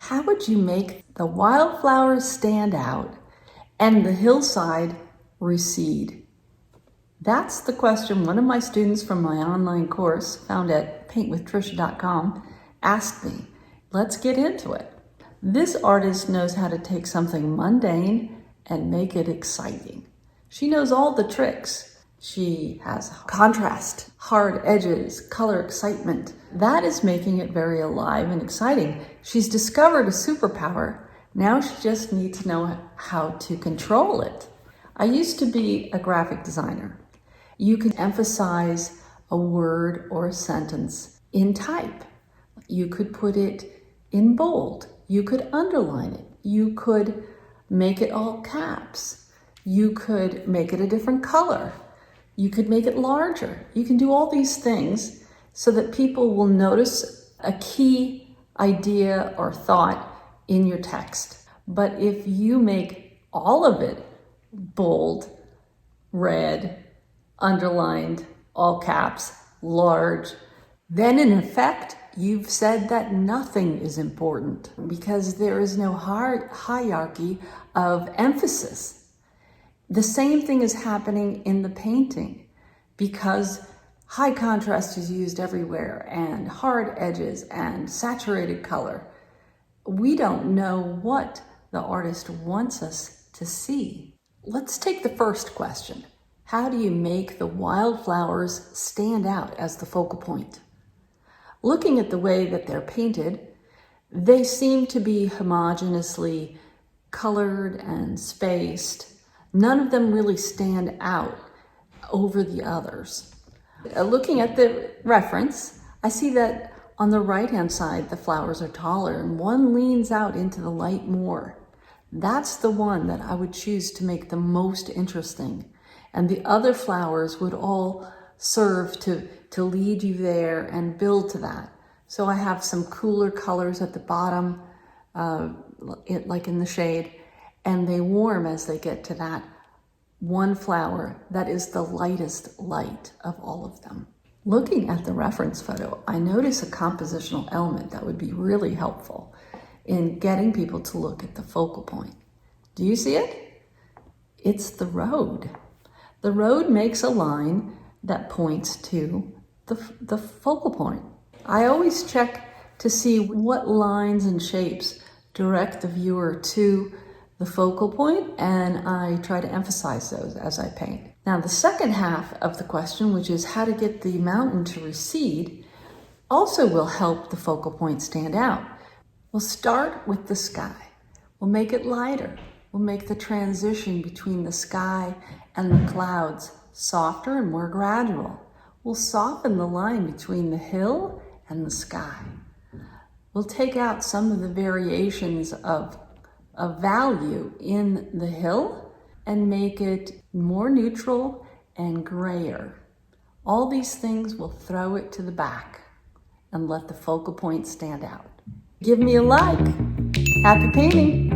How would you make the wildflowers stand out and the hillside recede? That's the question one of my students from my online course found at paintwithtrisha.com asked me. Let's get into it. This artist knows how to take something mundane and make it exciting. She knows all the tricks. She has contrast, hard edges, color excitement. That is making it very alive and exciting. She's discovered a superpower. Now she just needs to know how to control it. I used to be a graphic designer. You can emphasize a word or a sentence in type. You could put it in bold. You could underline it. You could make it all caps. You could make it a different color. You could make it larger. You can do all these things so that people will notice a key idea or thought in your text. But if you make all of it bold, red, underlined, all caps, large, then in effect, you've said that nothing is important because there is no hierarchy of emphasis. The same thing is happening in the painting because high contrast is used everywhere and hard edges and saturated color. We don't know what the artist wants us to see. Let's take the first question. How do you make the wildflowers stand out as the focal point? Looking at the way that they're painted, they seem to be homogeneously colored and spaced. None of them really stand out over the others. Looking at the reference, I see that on the right-hand side, the flowers are taller and one leans out into the light more. That's the one that I would choose to make the most interesting. And the other flowers would all serve to lead you there and build to that. So I have some cooler colors at the bottom, like in the shade, and they warm as they get to that one flower that is the lightest light of all of them. Looking at the reference photo, I notice a compositional element that would be really helpful in getting people to look at the focal point. Do you see it? It's the road. The road makes a line that points to the focal point. I always check to see what lines and shapes direct the viewer to the focal point, and I try to emphasize those as I paint. Now, the second half of the question, which is how to get the mountain to recede, also will help the focal point stand out. We'll start with the sky. We'll make it lighter. We'll make the transition between the sky and the clouds softer and more gradual. We'll soften the line between the hill and the sky. We'll take out some of the variations of value in the hill and make it more neutral and grayer. All these things will throw it to the back and let the focal point stand out. Give me a like. Happy painting.